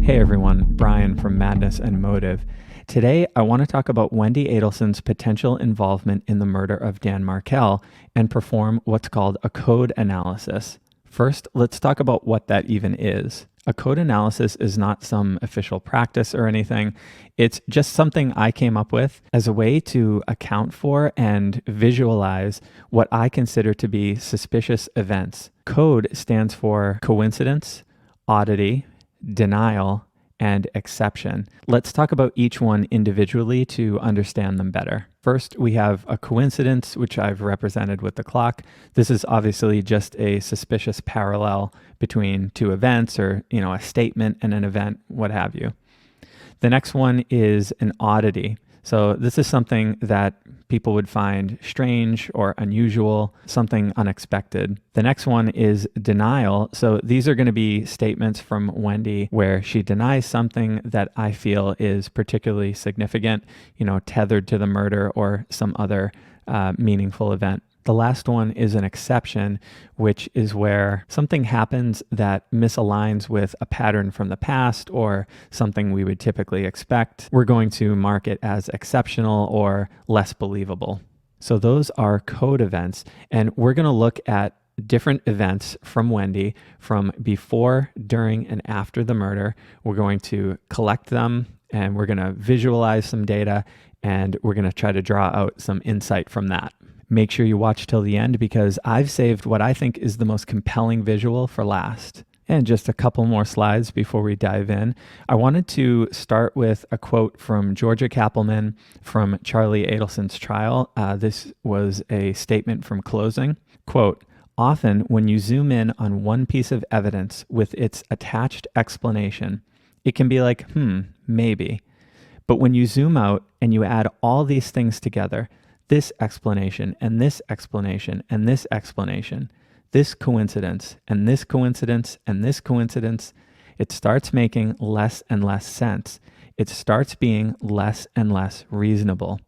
Hey everyone, Brian from Madness and Motive. Today, I want to talk about Wendi Adelson's potential involvement in the murder of Dan Markel and perform what's called a C.O.D.E analysis. First, let's talk about what that even is. A C.O.D.E analysis is not some official practice or anything. It's just something I came up with as a way to account for and visualize what I consider to be suspicious events. C.O.D.E stands for coincidence, oddity, denial, and exception. Let's talk about each one individually to understand them better. First, we have a coincidence, which I've represented with the clock. This is obviously just a suspicious parallel between two events or, a statement and an event, what have you. The next one is an oddity. So this is something that people would find strange or unusual, something unexpected. The next one is denial. So these are going to be statements from Wendi where she denies something that I feel is particularly significant, tethered to the murder or some other meaningful event. The last one is an exception, which is where something happens that misaligns with a pattern from the past or something we would typically expect. We're going to mark it as exceptional or less believable. So those are C.O.D.E events, and we're going to look at different events from Wendi from before, during, and after the murder. We're going to collect them, and we're going to visualize some data, and we're going to try to draw out some insight from that. Make sure you watch till the end because I've saved what I think is the most compelling visual for last. And just a couple more slides before we dive in. I wanted to start with a quote from Georgia Kappelman from Charlie Adelson's trial. This was a statement from closing. Quote, "Often when you zoom in on one piece of evidence with its attached explanation, it can be like, maybe. But when you zoom out and you add all these things together, this explanation and this explanation and this explanation, this coincidence and this coincidence and this coincidence, it starts making less and less sense. It starts being less and less reasonable."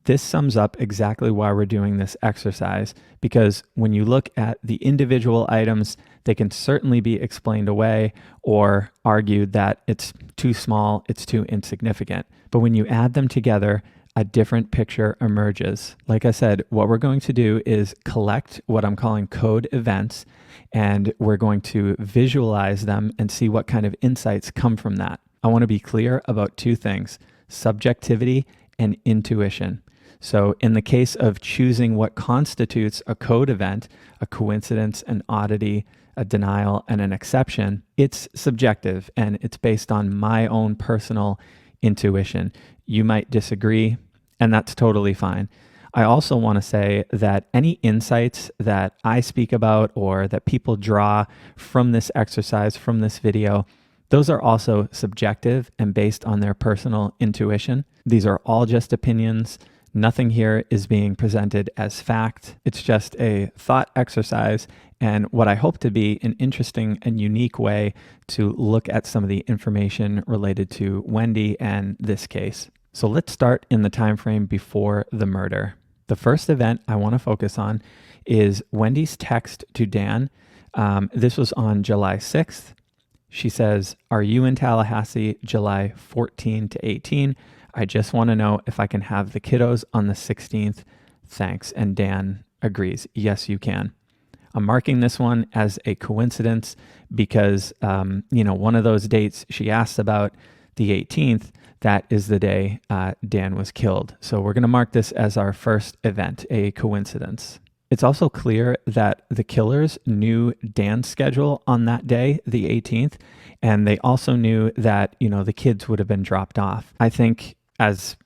This sums up exactly why we're doing this exercise, because when you look at the individual items, they can certainly be explained away or argued that it's too small, it's too insignificant. But when you add them together, a different picture emerges. Like I said, what we're going to do is collect what I'm calling C.O.D.E events, and we're going to visualize them and see what kind of insights come from that. I want to be clear about two things: subjectivity and intuition. So in the case of choosing what constitutes a C.O.D.E event, a coincidence, an oddity, a denial, and an exception, it's subjective and it's based on my own personal intuition. You might disagree, and that's totally fine. I also want to say that any insights that I speak about or that people draw from this exercise, from this video, those are also subjective and based on their personal intuition. These are all just opinions. Nothing here is being presented as fact. It's just a thought exercise and what I hope to be an interesting and unique way to look at some of the information related to Wendi and this case. So let's start in the time frame before the murder. The first event I want to focus on is Wendi's text to Dan. This was on July 6th. She says, "Are you in Tallahassee July 14 to 18? I just want to know if I can have the kiddos on the 16th. Thanks." And Dan agrees. Yes, you can. I'm marking this one as a coincidence because, one of those dates she asked about, the 18th, that is the day Dan was killed. So we're going to mark this as our first event, a coincidence. It's also clear that the killers knew Dan's schedule on that day, the 18th, and they also knew that, the kids would have been dropped off. I think, as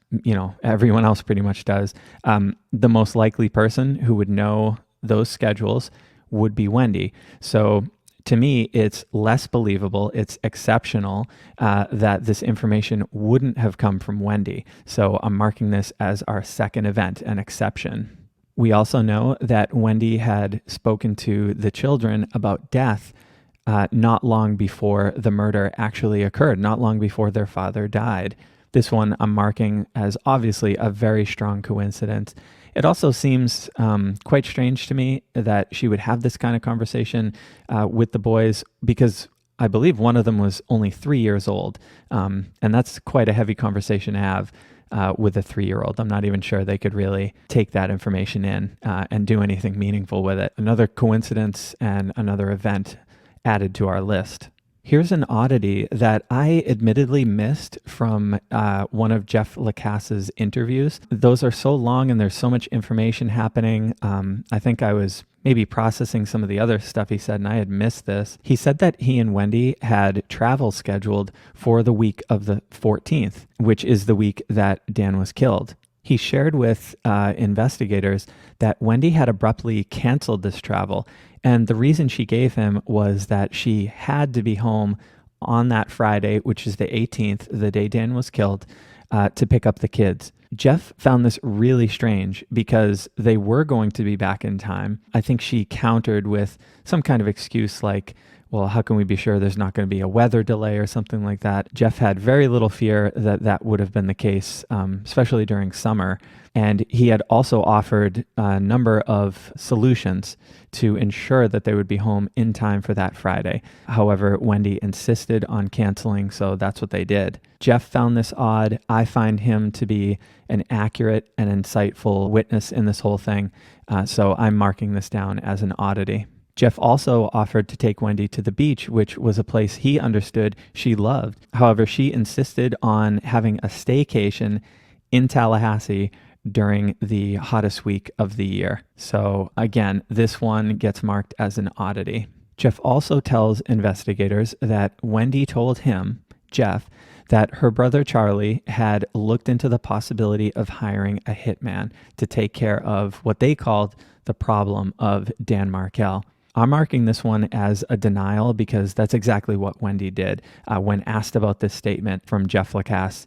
everyone else pretty much does, the most likely person who would know those schedules would be Wendi. So to me, it's less believable, it's exceptional that this information wouldn't have come from Wendi. So I'm marking this as our second event, an exception. We also know that Wendi had spoken to the children about death not long before the murder actually occurred, not long before their father died. This one I'm marking as obviously a very strong coincidence. It also seems quite strange to me that she would have this kind of conversation with the boys, because I believe one of them was only 3 years old. And that's quite a heavy conversation to have with a 3-year-old. I'm not even sure they could really take that information in and do anything meaningful with it. Another coincidence and another event added to our list. Here's an oddity that I admittedly missed from one of Jeff Lacasse's interviews. Those are so long and there's so much information happening. I think I was maybe processing some of the other stuff he said, and I had missed this. He said that he and Wendi had travel scheduled for the week of the 14th, which is the week that Dan was killed. He shared with investigators that Wendi had abruptly canceled this travel, and the reason she gave him was that she had to be home on that Friday, which is the 18th, the day Dan was killed, to pick up the kids. Jeff found this really strange because they were going to be back in time. I think she countered with some kind of excuse like, well, how can we be sure there's not going to be a weather delay or something like that? Jeff had very little fear that that would have been the case, especially during summer. And he had also offered a number of solutions to ensure that they would be home in time for that Friday. However, Wendi insisted on canceling, so that's what they did. Jeff found this odd. I find him to be an accurate and insightful witness in this whole thing, so I'm marking this down as an oddity. Jeff also offered to take Wendi to the beach, which was a place he understood she loved. However, she insisted on having a staycation in Tallahassee during the hottest week of the year. So again, this one gets marked as an oddity. Jeff also tells investigators that Wendi told him, Jeff, that her brother Charlie had looked into the possibility of hiring a hitman to take care of what they called the problem of Dan Markel. I'm marking this one as a denial because that's exactly what Wendi did. When asked about this statement from Jeff Lacasse,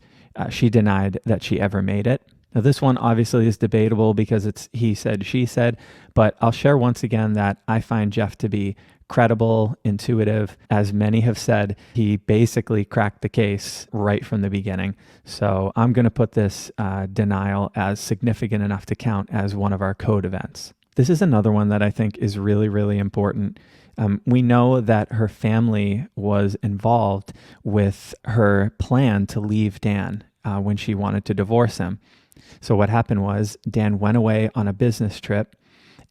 she denied that she ever made it. Now, this one obviously is debatable because it's he said, she said, but I'll share once again that I find Jeff to be credible, intuitive. As many have said, he basically cracked the case right from the beginning. So I'm going to put this denial as significant enough to count as one of our C.O.D.E events. This is another one that I think is really, really important. We know that her family was involved with her plan to leave Dan when she wanted to divorce him. So what happened was Dan went away on a business trip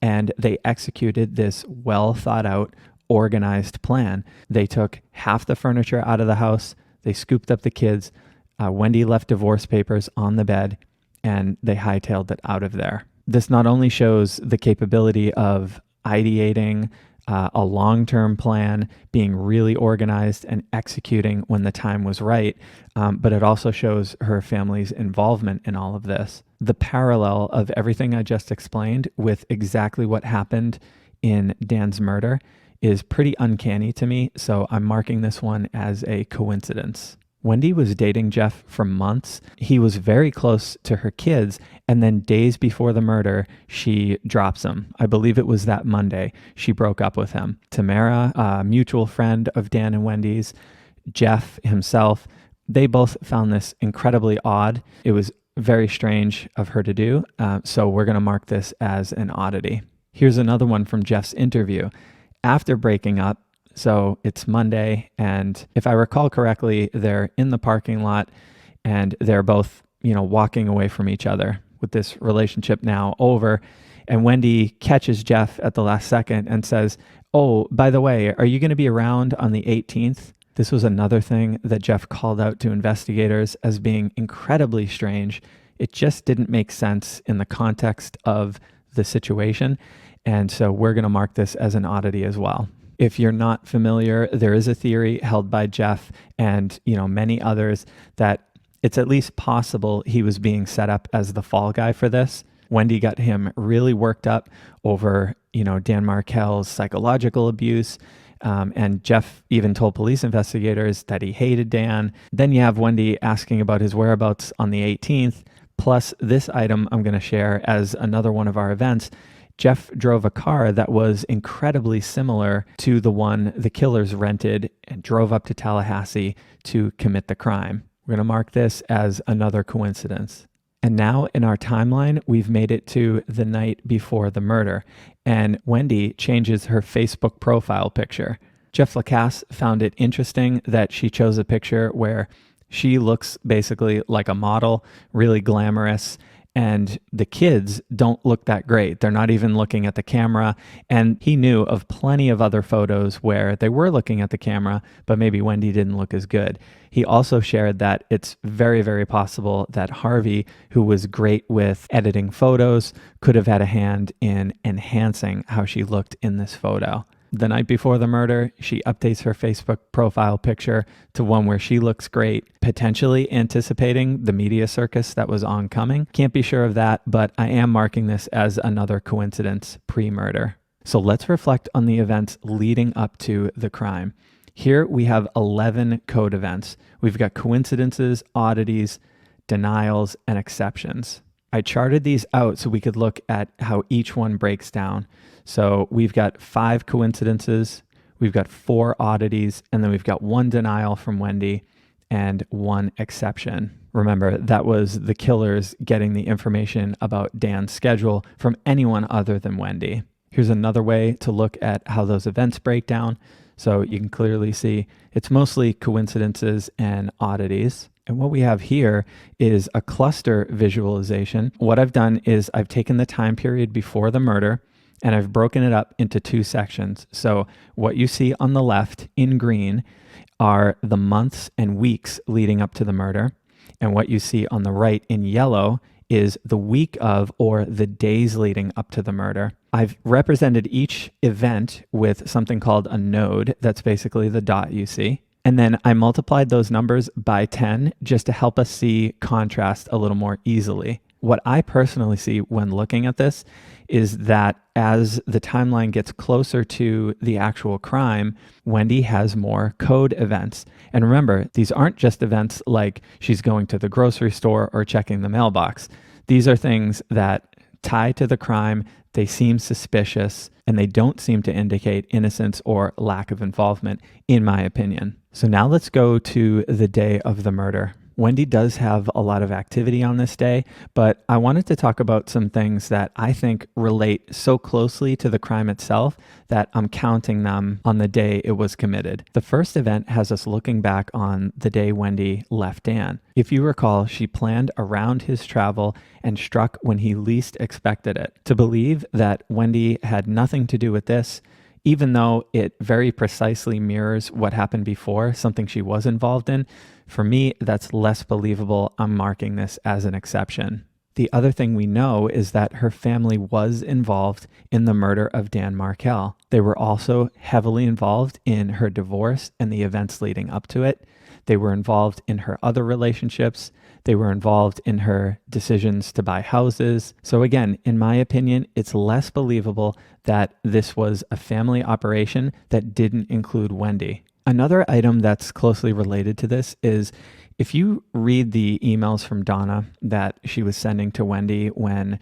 and they executed this well thought out, organized plan. They took half the furniture out of the house. They scooped up the kids. Wendi left divorce papers on the bed and they hightailed it out of there. This not only shows the capability of ideating a long-term plan, being really organized and executing when the time was right, but it also shows her family's involvement in all of this. The parallel of everything I just explained with exactly what happened in Dan's murder is pretty uncanny to me, so I'm marking this one as a coincidence. Wendi was dating Jeff for months. He was very close to her kids, and then days before the murder, she drops him. I believe it was that Monday she broke up with him. Tamara, a mutual friend of Dan and Wendi's, Jeff himself, they both found this incredibly odd. It was very strange of her to do, so we're going to mark this as an oddity. Here's another one from Jeff's interview. After breaking up, so it's Monday, and if I recall correctly, they're in the parking lot and they're both, walking away from each other with this relationship now over. And Wendi catches Jeff at the last second and says, "Oh, by the way, are you going to be around on the 18th?" This was another thing that Jeff called out to investigators as being incredibly strange. It just didn't make sense in the context of the situation. And so we're going to mark this as an oddity as well. If you're not familiar, there is a theory held by Jeff and, many others that it's at least possible he was being set up as the fall guy for this. Wendi got him really worked up over, Dan Markel's psychological abuse. And Jeff even told police investigators that he hated Dan. Then you have Wendi asking about his whereabouts on the 18th. Plus this item I'm going to share as another one of our events. Jeff drove a car that was incredibly similar to the one the killers rented and drove up to Tallahassee to commit the crime. We're going to mark this as another coincidence. And now in our timeline, we've made it to the night before the murder. And Wendi changes her Facebook profile picture. Jeff Lacasse found it interesting that she chose a picture where she looks basically like a model, really glamorous, and the kids don't look that great. They're not even looking at the camera. And he knew of plenty of other photos where they were looking at the camera, but maybe Wendi didn't look as good. He also shared that it's very, very possible that Harvey, who was great with editing photos, could have had a hand in enhancing how she looked in this photo. The night before the murder, she updates her Facebook profile picture to one where she looks great, potentially anticipating the media circus that was oncoming. Can't be sure of that, but I am marking this as another coincidence pre-murder. So let's reflect on the events leading up to the crime. Here we have 11 code events. We've got coincidences, oddities, denials, and exceptions. I charted these out so we could look at how each one breaks down. So we've got 5 coincidences, we've got 4 oddities, and then we've got 1 denial from Wendi and 1 exception. Remember, that was the killers getting the information about Dan's schedule from anyone other than Wendi. Here's another way to look at how those events break down. So you can clearly see it's mostly coincidences and oddities. And what we have here is a cluster visualization. What I've done is I've taken the time period before the murder and I've broken it up into 2 sections. So what you see on the left in green are the months and weeks leading up to the murder. And what you see on the right in yellow is the week of or the days leading up to the murder. I've represented each event with something called a node. That's basically the dot you see. And then I multiplied those numbers by 10 just to help us see contrast a little more easily. What I personally see when looking at this is that as the timeline gets closer to the actual crime, Wendi has more code events. And remember, these aren't just events like she's going to the grocery store or checking the mailbox. These are things that tie to the crime, they seem suspicious, and they don't seem to indicate innocence or lack of involvement, in my opinion. So now let's go to the day of the murder. Wendi does have a lot of activity on this day, but I wanted to talk about some things that I think relate so closely to the crime itself that I'm counting them on the day it was committed. The first event has us looking back on the day Wendi left Dan. If you recall, she planned around his travel and struck when he least expected it. To believe that Wendi had nothing to do with this, even though it very precisely mirrors what happened before, something she was involved in, for me, that's less believable. I'm marking this as an exception. The other thing we know is that her family was involved in the murder of Dan Markel. They were also heavily involved in her divorce and the events leading up to it. They were involved in her other relationships. They were involved in her decisions to buy houses. So again, in my opinion, it's less believable that this was a family operation that didn't include Wendi. Another item that's closely related to this is if you read the emails from Donna that she was sending to Wendi when,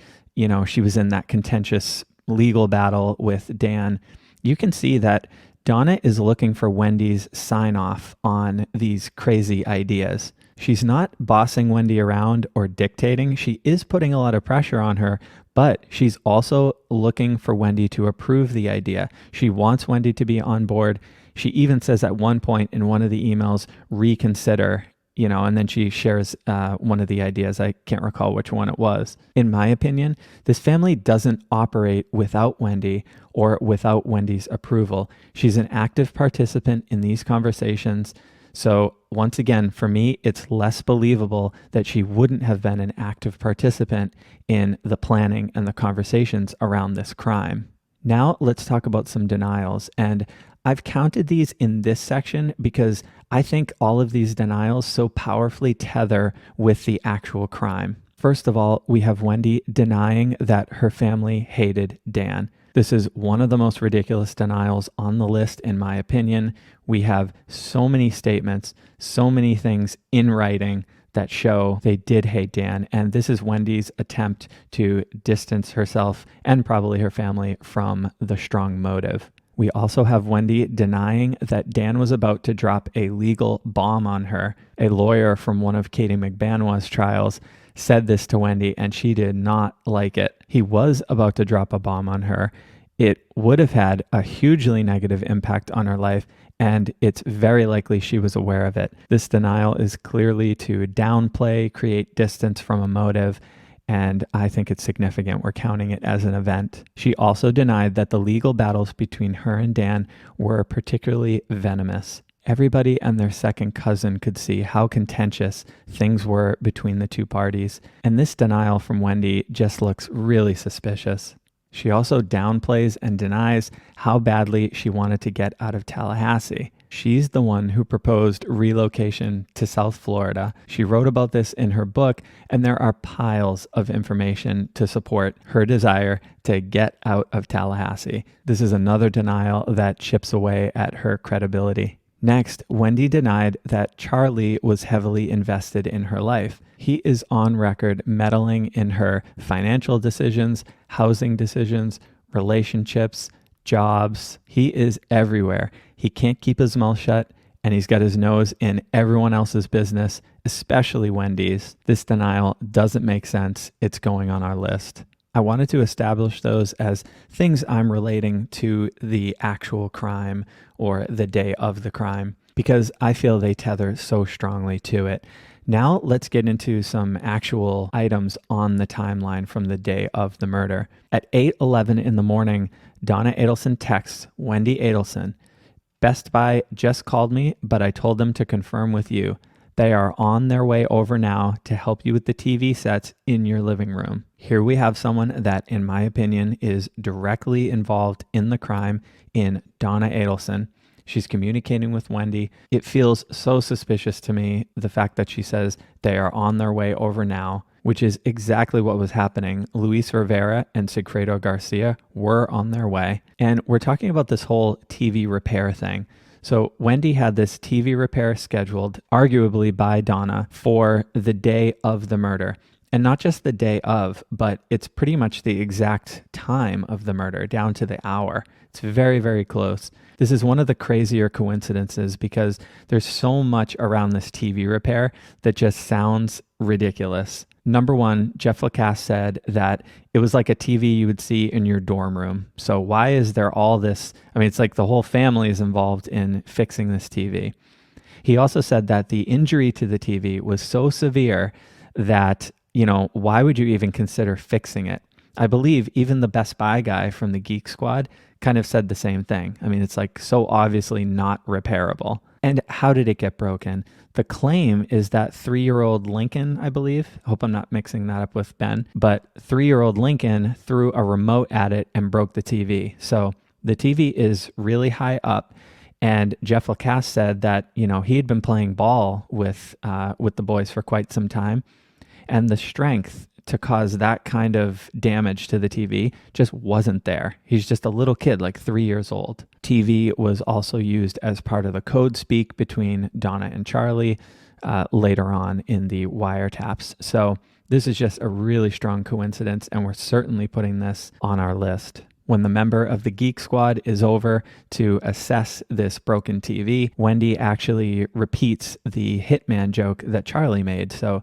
she was in that contentious legal battle with Dan, you can see that Donna is looking for Wendi's sign off on these crazy ideas. She's not bossing Wendi around or dictating. She is putting a lot of pressure on her, but she's also looking for Wendi to approve the idea. She wants Wendi to be on board. She even says at one point in one of the emails, reconsider, and then she shares one of the ideas. I can't recall which one it was. In my opinion, this family doesn't operate without Wendi or without Wendi's approval. She's an active participant in these conversations. So once again, for me, it's less believable that she wouldn't have been an active participant in the planning and the conversations around this crime. Now let's talk about some denials. And I've counted these in this section because I think all of these denials so powerfully tether with the actual crime. First of all, we have Wendi denying that her family hated Dan. This is one of the most ridiculous denials on the list, in my opinion. We have so many statements, so many things in writing that show they did hate Dan. And this is Wendi's attempt to distance herself and probably her family from the strong motive. We also have Wendi denying that Dan was about to drop a legal bomb on her. A lawyer from one of Katie McBanois' trials said this to Wendi and she did not like it. He was about to drop a bomb on her. It would have had a hugely negative impact on her life, and it's very likely she was aware of it. This denial is clearly to downplay, create distance from a motive, and I think it's significant. We're counting it as an event. She also denied that the legal battles between her and Dan were particularly venomous. Everybody and their second cousin could see how contentious things were between the two parties, and this denial from Wendi just looks really suspicious. She also downplays and denies how badly she wanted to get out of Tallahassee. She's the one who proposed relocation to South Florida. She wrote about this in her book, and there are piles of information to support her desire to get out of Tallahassee. This is another denial that chips away at her credibility. Next, Wendi denied that Charlie was heavily invested in her life. He is on record meddling in her financial decisions, housing decisions, relationships, jobs. He is everywhere. He can't keep his mouth shut, and he's got his nose in everyone else's business, especially Wendi's. This denial doesn't make sense. It's going on our list. I wanted to establish those as things I'm relating to the actual crime or the day of the crime, because I feel they tether so strongly to it. Now let's get into some actual items on the timeline from the day of the murder. At 8:11 in the morning, Donna Adelson texts Wendi Adelson, "Best Buy just called me, but I told them to confirm with you. They are on their way over now to help you with the TV sets in your living room." Here we have someone that, in my opinion, is directly involved in the crime in Donna Adelson. She's communicating with Wendi. It feels so suspicious to me, the fact that she says they are on their way over now, which is exactly what was happening. Luis Rivera and Sigfredo Garcia were on their way. And we're talking about this whole TV repair thing. So Wendi had this TV repair scheduled, arguably by Donna, for the day of the murder. And not just the day of, but it's pretty much the exact time of the murder, down to the hour. It's very, very close. This is one of the crazier coincidences because there's so much around this TV repair that just sounds ridiculous. Number one, Jeff Lacasse said that it was like a TV you would see in your dorm room. So why is there all this? I mean, it's like the whole family is involved in fixing this TV. He also said that the injury to the TV was so severe that, why would you even consider fixing it? I believe even the Best Buy guy from the Geek Squad kind of said the same thing. I mean, it's like so obviously not repairable. And how did it get broken? The claim is that 3-year-old Lincoln, I believe, I hope I'm not mixing that up with Ben, but 3-year-old Lincoln threw a remote at it and broke the TV. So the TV is really high up. And Jeff Lacasse said that, he had been playing ball with the boys for quite some time. And the strength to cause that kind of damage to the TV just wasn't there. He's just a little kid, like 3 years old. TV was also used as part of the code speak between Donna and Charlie later on in the wiretaps. So this is just a really strong coincidence, and we're certainly putting this on our list. When the member of the Geek Squad is over to assess this broken TV, Wendi actually repeats the hitman joke that Charlie made. So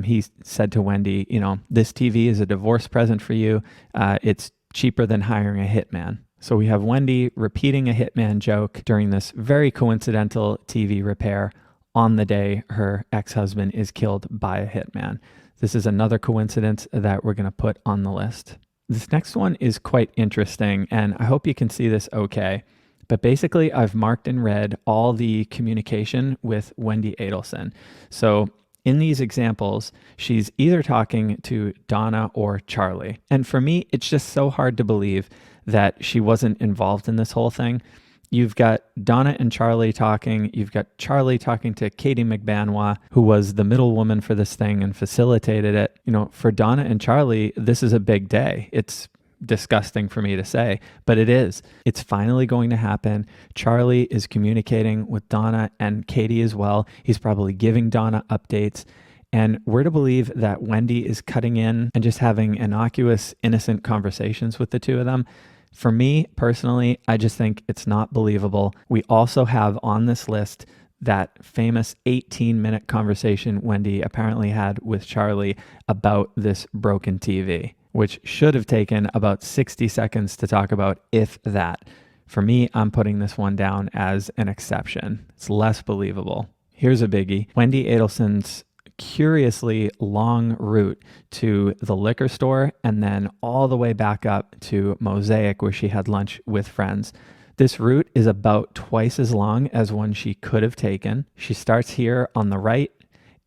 he said to Wendi, this TV is a divorce present for you. It's cheaper than hiring a hitman. So we have Wendi repeating a hitman joke during this very coincidental TV repair on the day her ex-husband is killed by a hitman. This is another coincidence that we're going to put on the list. This next one is quite interesting, and I hope you can see this okay. But basically, I've marked in red all the communication with Wendi Adelson. So in these examples, she's either talking to Donna or Charlie. And for me, it's just so hard to believe that she wasn't involved in this whole thing. You've got Donna and Charlie talking. You've got Charlie talking to Katie McBanois, who was the middle woman for this thing and facilitated it. For Donna and Charlie, this is a big day. It's disgusting for me to say, but it is. It's finally going to happen. Charlie is communicating with Donna and Katie as well. He's probably giving Donna updates. And we're to believe that Wendi is cutting in and just having innocuous, innocent conversations with the two of them. For me, personally, I just think it's not believable. We also have on this list that famous 18-minute conversation Wendi apparently had with Charlie about this broken TV. which should have taken about 60 seconds to talk about, if that. For me, I'm putting this one down as an exception. It's less believable. Here's a biggie. Wendi Adelson's curiously long route to the liquor store and then all the way back up to Mosaic, where she had lunch with friends. This route is about twice as long as one she could have taken. She starts here on the right,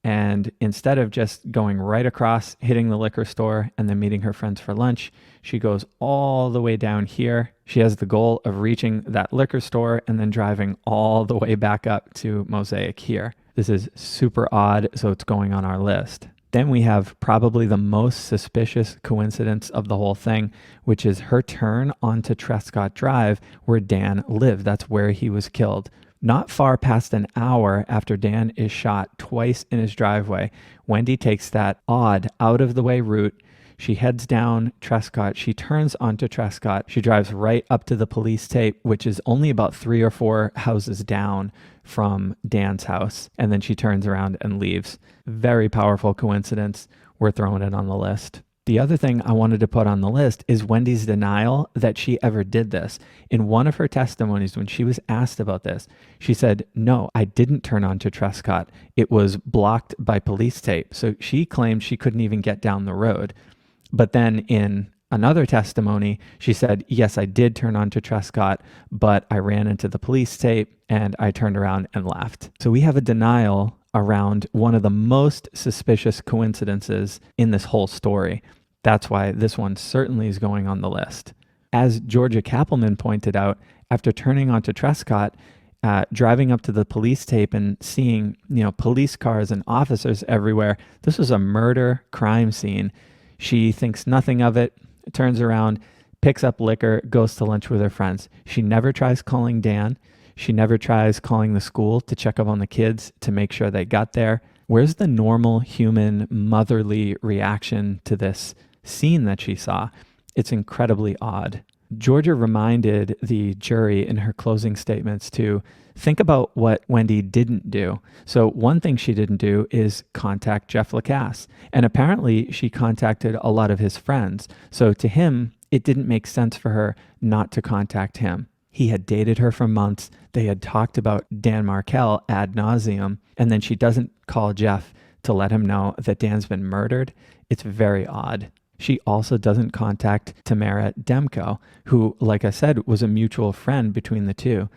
and instead of just going right across, hitting the liquor store, and then meeting her friends for lunch, she goes all the way down here. She has the goal of reaching that liquor store and then driving all the way back up to Mosaic here. This is super odd, so it's going on our list. Then we have probably the most suspicious coincidence of the whole thing, which is her turn onto Trescott Drive, where Dan lived. That's where he was killed. Not far past an hour after Dan is shot twice in his driveway, Wendi takes that odd, out-of-the-way route. She heads down Trescott. She turns onto Trescott. She drives right up to the police tape, which is only about 3 or 4 houses down from Dan's house. And then she turns around and leaves. Very powerful coincidence. We're throwing it on the list. The other thing I wanted to put on the list is Wendi's denial that she ever did this. In one of her testimonies, when she was asked about this, she said, "No, I didn't turn onto Trescott. It was blocked by police tape." So she claimed she couldn't even get down the road. But then in another testimony, she said, "Yes, I did turn onto Trescott, but I ran into the police tape and I turned around and left." So we have a denial around one of the most suspicious coincidences in this whole story. That's why this one certainly is going on the list. As Georgia Kappelman pointed out, after turning onto Trescott, driving up to the police tape and seeing, police cars and officers everywhere, this was a murder crime scene. She thinks nothing of it, turns around, picks up liquor, goes to lunch with her friends. She never tries calling Dan. She never tries calling the school to check up on the kids to make sure they got there. Where's the normal human motherly reaction to this scene that she saw? It's incredibly odd. Georgia reminded the jury in her closing statements to think about what Wendi didn't do. So one thing she didn't do is contact Jeff Lacasse. And apparently she contacted a lot of his friends. So to him, it didn't make sense for her not to contact him. He had dated her for months. They had talked about Dan Markel ad nauseum. And then she doesn't call Jeff to let him know that Dan's been murdered. It's very odd. She also doesn't contact Tamara Demko, who, like I said, was a mutual friend between the two.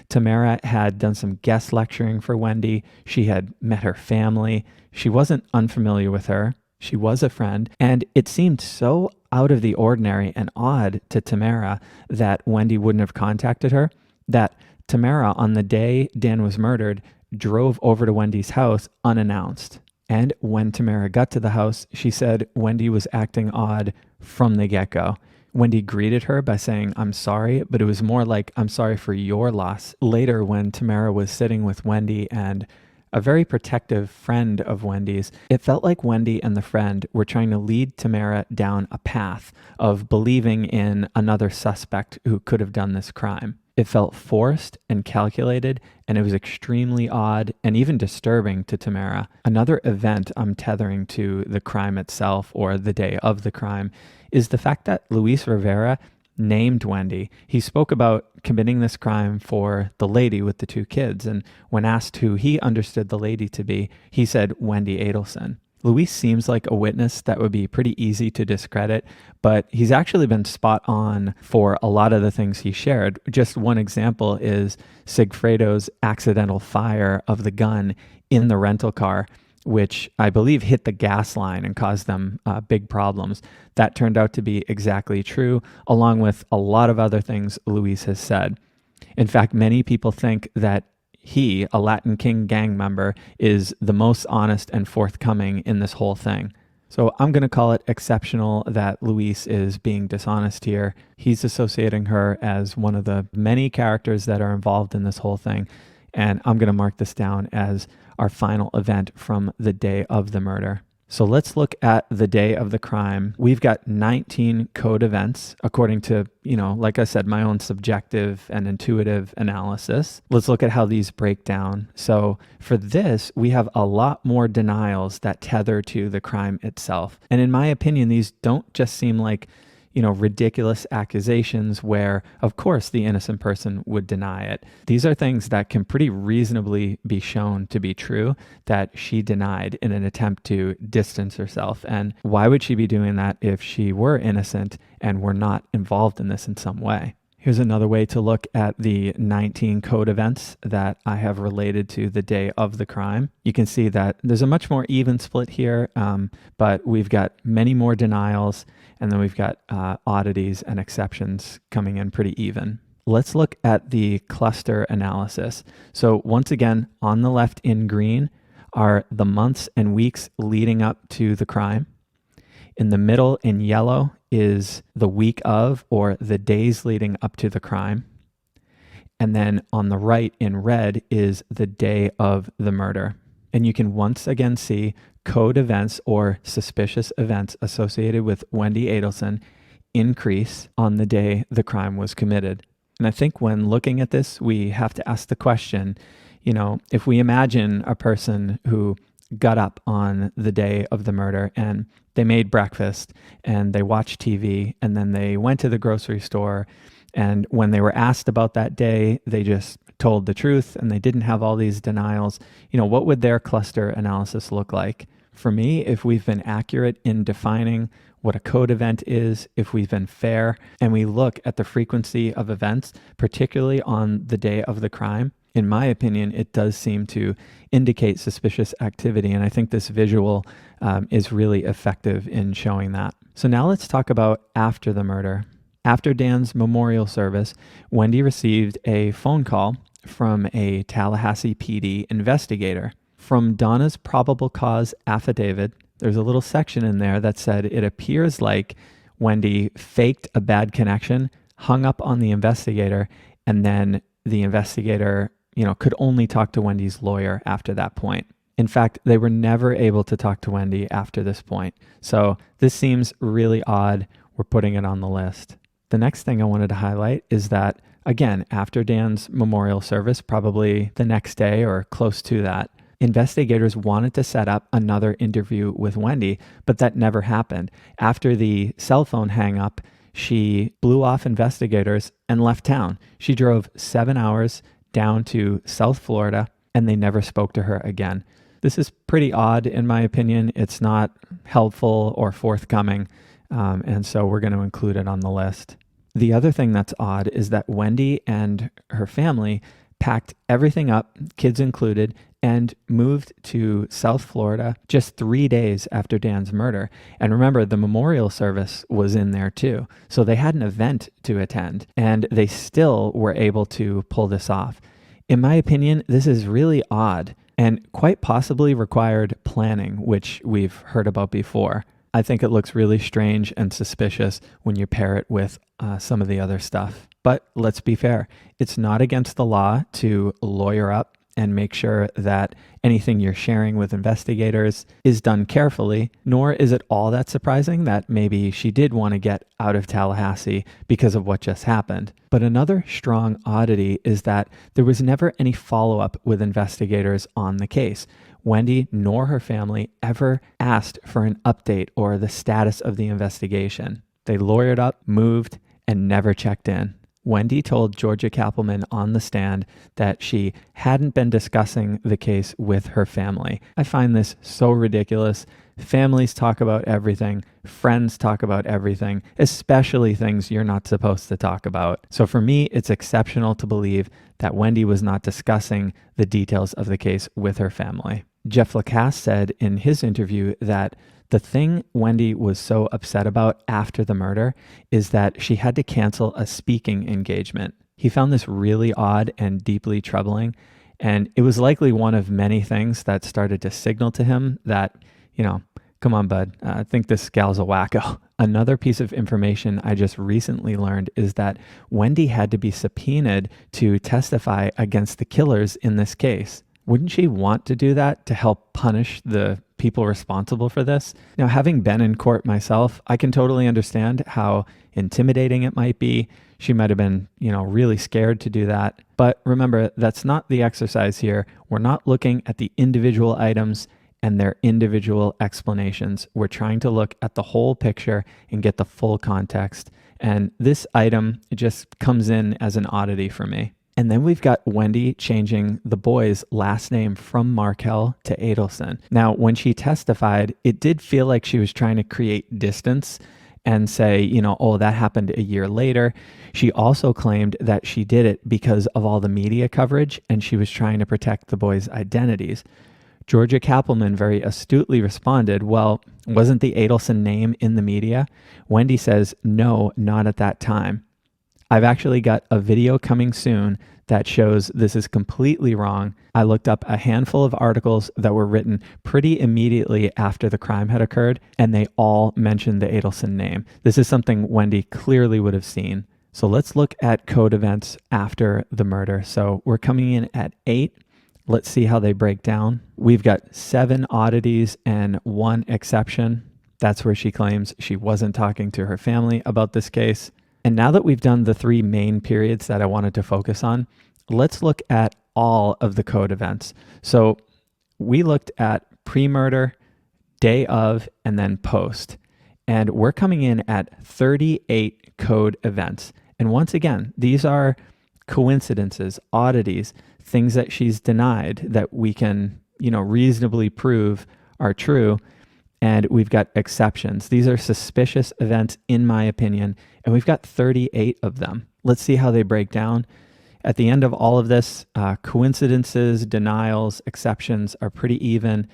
Tamara had done some guest lecturing for Wendi. She had met her family. She wasn't unfamiliar with her. She was a friend. And it seemed so out of the ordinary and odd to Tamara that Wendi wouldn't have contacted her, that Tamara, on the day Dan was murdered, drove over to Wendi's house unannounced. And when Tamara got to the house, she said Wendi was acting odd from the get-go. Wendi greeted her by saying, "I'm sorry," but it was more like, "I'm sorry for your loss." Later, when Tamara was sitting with Wendi and a very protective friend of Wendi's, it felt like Wendi and the friend were trying to lead Tamara down a path of believing in another suspect who could have done this crime. It felt forced and calculated, and it was extremely odd and even disturbing to Tamara. Another event I'm tethering to the crime itself, or the day of the crime, is the fact that Luis Rivera named Wendi. He spoke about committing this crime for the lady with the 2 kids, and when asked who he understood the lady to be, he said Wendi Adelson. Luis seems like a witness that would be pretty easy to discredit, but he's actually been spot on for a lot of the things he shared. Just one example is Sigfredo's accidental fire of the gun in the rental car, which I believe hit the gas line and caused them big problems. That turned out to be exactly true, along with a lot of other things Luis has said. In fact, many people think that he, a Latin King gang member, is the most honest and forthcoming in this whole thing. So I'm going to call it exceptional that Luis is being dishonest here. He's associating her as one of the many characters that are involved in this whole thing. And I'm going to mark this down as our final event from the day of the murder. So let's look at the day of the crime. We've got 19 code events, according to, like I said, my own subjective and intuitive analysis. Let's look at how these break down. So for this, we have a lot more denials that tether to the crime itself. And in my opinion, these don't just seem like ridiculous accusations where, of course, the innocent person would deny it. These are things that can pretty reasonably be shown to be true that she denied in an attempt to distance herself. And why would she be doing that if she were innocent and were not involved in this in some way? Here's another way to look at the 19 code events that I have related to the day of the crime. You can see that there's a much more even split here, but we've got many more denials, and then we've got oddities and exceptions coming in pretty even. Let's look at the cluster analysis. So once again, on the left in green are the months and weeks leading up to the crime. In the middle in yellow is the week of, or the days leading up to the crime. And then on the right in red is the day of the murder. And you can once again see code events or suspicious events associated with Wendi Adelson increase on the day the crime was committed. And I think when looking at this, we have to ask the question, if we imagine a person who got up on the day of the murder and they made breakfast and they watched TV and then they went to the grocery store, and when they were asked about that day, they just told the truth and they didn't have all these denials. What would their cluster analysis look like? For me, if we've been accurate in defining what a code event is, if we've been fair, and we look at the frequency of events, particularly on the day of the crime, in my opinion, it does seem to indicate suspicious activity. And I think this visual is really effective in showing that. So now let's talk about after the murder. After Dan's memorial service, Wendi received a phone call from a Tallahassee PD investigator. From Donna's probable cause affidavit, there's a little section in there that said it appears like Wendi faked a bad connection, hung up on the investigator, and then the investigator could only talk to Wendi's lawyer after that point. In fact, they were never able to talk to Wendi after this point. So this seems really odd. We're putting it on the list. The next thing I wanted to highlight is that, again, after Dan's memorial service, probably the next day or close to that, investigators wanted to set up another interview with Wendi, but that never happened. After the cell phone hang up, she blew off investigators and left town. She drove 7 hours down to South Florida, and they never spoke to her again. This is pretty odd, in my opinion. It's not helpful or forthcoming, and so we're going to include it on the list. The other thing that's odd is that Wendi and her family packed everything up, kids included, and moved to South Florida just 3 days after Dan's murder. And remember, the memorial service was in there too. So they had an event to attend, and they still were able to pull this off. In my opinion, this is really odd and quite possibly required planning, which we've heard about before. I think it looks really strange and suspicious when you pair it with some of the other stuff. But let's be fair. It's not against the law to lawyer up and make sure that anything you're sharing with investigators is done carefully, nor is it all that surprising that maybe she did want to get out of Tallahassee because of what just happened. But another strong oddity is that there was never any follow-up with investigators on the case. Wendi nor her family ever asked for an update or the status of the investigation. They lawyered up, moved, and never checked in. Wendi told Georgia Kappelman on the stand that she hadn't been discussing the case with her family. I find this so ridiculous. Families talk about everything. Friends talk about everything, especially things you're not supposed to talk about. So for me, it's exceptional to believe that Wendi was not discussing the details of the case with her family. Jeff Lacasse said in his interview that the thing Wendi was so upset about after the murder is that she had to cancel a speaking engagement. He found this really odd and deeply troubling, and it was likely one of many things that started to signal to him that, come on, bud, I think this gal's a wacko. Another piece of information I just recently learned is that Wendi had to be subpoenaed to testify against the killers in this case. Wouldn't she want to do that to help punish the people responsible for this. Now, having been in court myself, I can totally understand how intimidating it might be. She might have been, really scared to do that. But remember, that's not the exercise here. We're not looking at the individual items and their individual explanations. We're trying to look at the whole picture and get the full context. And this item just comes in as an oddity for me. And then we've got Wendi changing the boy's last name from Markel to Adelson. Now, when she testified, it did feel like she was trying to create distance and say, oh, that happened a year later. She also claimed that she did it because of all the media coverage and she was trying to protect the boys' identities. Georgia Kappelman very astutely responded, well, wasn't the Adelson name in the media? Wendi says, no, not at that time. I've actually got a video coming soon that shows this is completely wrong. I looked up a handful of articles that were written pretty immediately after the crime had occurred, and they all mentioned the Adelson name. This is something Wendi clearly would have seen. So let's look at C.O.D.E events after the murder. So we're coming in at 8. Let's see how they break down. We've got 7 oddities and 1 exception. That's where she claims she wasn't talking to her family about this case. And now that we've done the 3 main periods that I wanted to focus on, let's look at all of the C.O.D.E events. So we looked at pre-murder, day of, and then post. And we're coming in at 38 C.O.D.E events. And once again, these are coincidences, oddities, things that she's denied that we can, reasonably prove are true. And we've got exceptions. These are suspicious events, in my opinion, and we've got 38 of them. Let's see how they break down. At the end of all of this, coincidences, denials, exceptions are pretty even,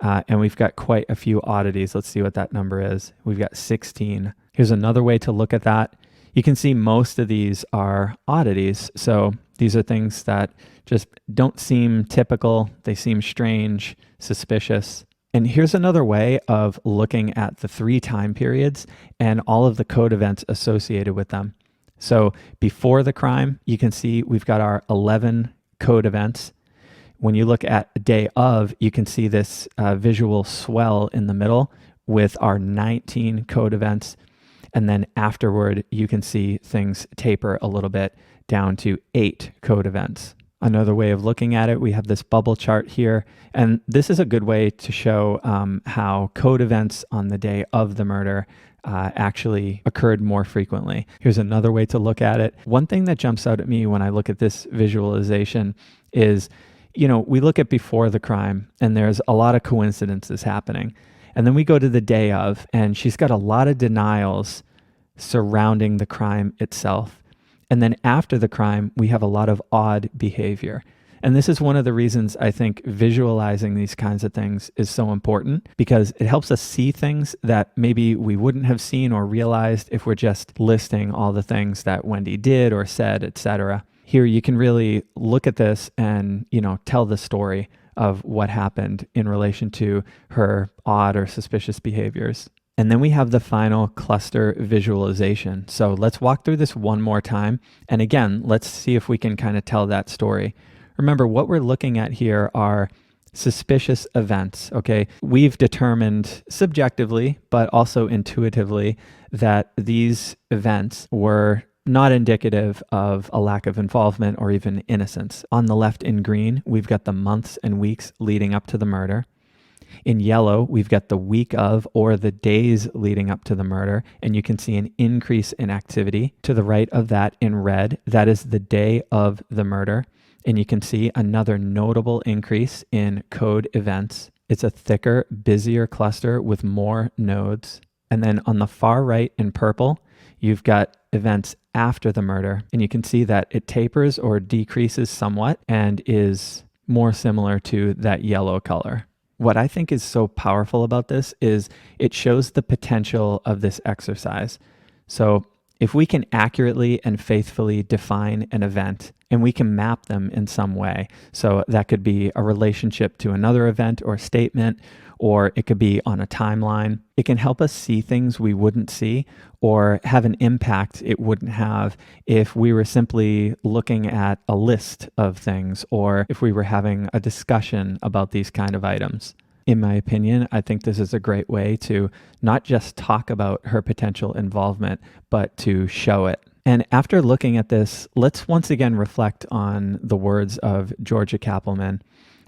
and we've got quite a few oddities. Let's see what that number is. We've got 16. Here's another way to look at that. You can see most of these are oddities. So these are things that just don't seem typical. They seem strange, suspicious. And here's another way of looking at the 3 time periods and all of the C.O.D.E events associated with them. So before the crime, you can see we've got our 11 C.O.D.E events. When you look at day of, you can see this visual swell in the middle with our 19 C.O.D.E events. And then afterward, you can see things taper a little bit down to 8 C.O.D.E events. Another way of looking at it, we have this bubble chart here, and this is a good way to show how C.O.D.E events on the day of the murder actually occurred more frequently. Here's another way to look at it. One thing that jumps out at me when I look at this visualization is, we look at before the crime, and there's a lot of coincidences happening. And then we go to the day of, and she's got a lot of denials surrounding the crime itself. And then after the crime, we have a lot of odd behavior. And this is one of the reasons I think visualizing these kinds of things is so important, because it helps us see things that maybe we wouldn't have seen or realized if we're just listing all the things that Wendi did or said, etc. Here you can really look at this and, tell the story of what happened in relation to her odd or suspicious behaviors. And then we have the final cluster visualization. So let's walk through this one more time. And again, let's see if we can kind of tell that story. Remember, what we're looking at here are suspicious events, okay? We've determined subjectively, but also intuitively, that these events were not indicative of a lack of involvement or even innocence. On the left in green, we've got the months and weeks leading up to the murder. In yellow, we've got the week of or the days leading up to the murder, and you can see an increase in activity. To the right of that in red, that is the day of the murder, and you can see another notable increase in C.O.D.E events. It's a thicker, busier cluster with more nodes. And then on the far right in purple, you've got events after the murder, and you can see that it tapers or decreases somewhat and is more similar to that yellow color. What I think is so powerful about this is it shows the potential of this exercise. So if we can accurately and faithfully define an event and we can map them in some way, so that could be a relationship to another event or statement, or it could be on a timeline, it can help us see things we wouldn't see or have an impact it wouldn't have if we were simply looking at a list of things or if we were having a discussion about these kind of items. In my opinion, I think this is a great way to not just talk about her potential involvement, but to show it. And after looking at this, let's once again reflect on the words of Georgia Kappelman.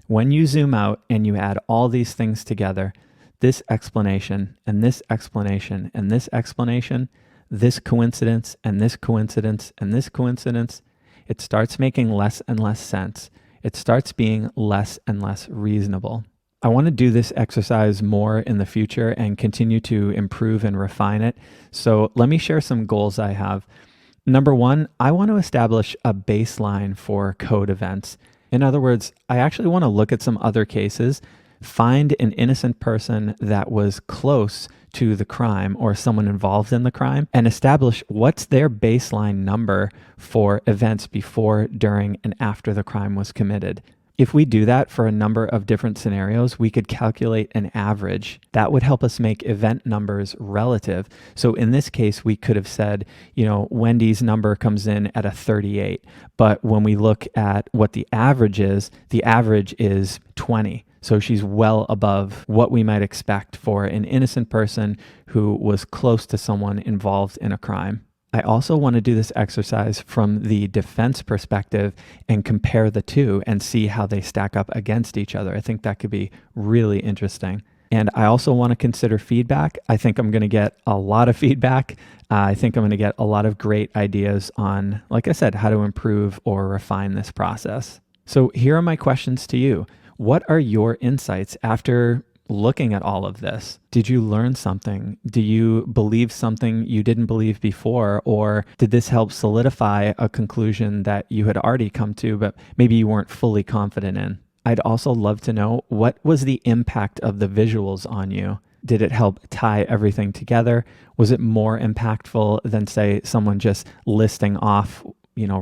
When you zoom out and you add all these things together, this explanation and this explanation and this explanation, this coincidence and this coincidence and this coincidence, it starts making less and less sense. It starts being less and less reasonable. I want to do this exercise more in the future and continue to improve and refine it. So let me share some goals I have. Number one, I want to establish a baseline for C.O.D.E events. In other words, I actually want to look at some other cases, find an innocent person that was close to the crime or someone involved in the crime, and establish what's their baseline number for events before, during, and after the crime was committed. If we do that for a number of different scenarios, we could calculate an average. That would help us make event numbers relative. So in this case, we could have said, Wendy's number comes in at a 38. But when we look at what the average is 20. So she's well above what we might expect for an innocent person who was close to someone involved in a crime. I also want to do this exercise from the defense perspective and compare the two and see how they stack up against each other. I think that could be really interesting. And I also want to consider feedback. I think I'm going to get a lot of feedback. I think I'm going to get a lot of great ideas on, like I said, how to improve or refine this process. So here are my questions to you. What are your insights after looking at all of this? Did you learn something? Do you believe something you didn't believe before? Or did this help solidify a conclusion that you had already come to, but maybe you weren't fully confident in? I'd also love to know, what was the impact of the visuals on you? Did it help tie everything together? Was it more impactful than, say, someone just listing off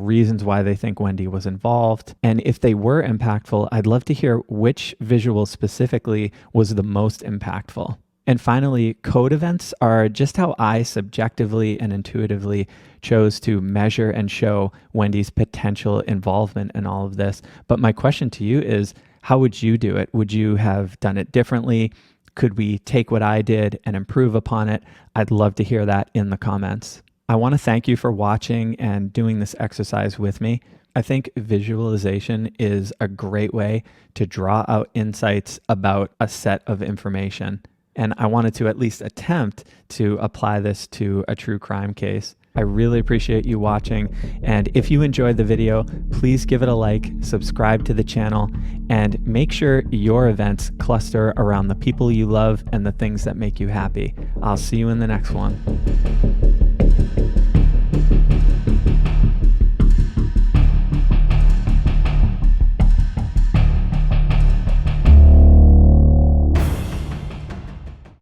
reasons why they think Wendi was involved? And if they were impactful, I'd love to hear which visual specifically was the most impactful. And finally, C.O.D.E events are just how I subjectively and intuitively chose to measure and show Wendi's potential involvement in all of this. But my question to you is, how would you do it? Would you have done it differently? Could we take what I did and improve upon it? I'd love to hear that in the comments. I want to thank you for watching and doing this exercise with me. I think visualization is a great way to draw out insights about a set of information. And I wanted to at least attempt to apply this to a true crime case. I really appreciate you watching. And if you enjoyed the video, please give it a like, subscribe to the channel, and make sure your events cluster around the people you love and the things that make you happy. I'll see you in the next one.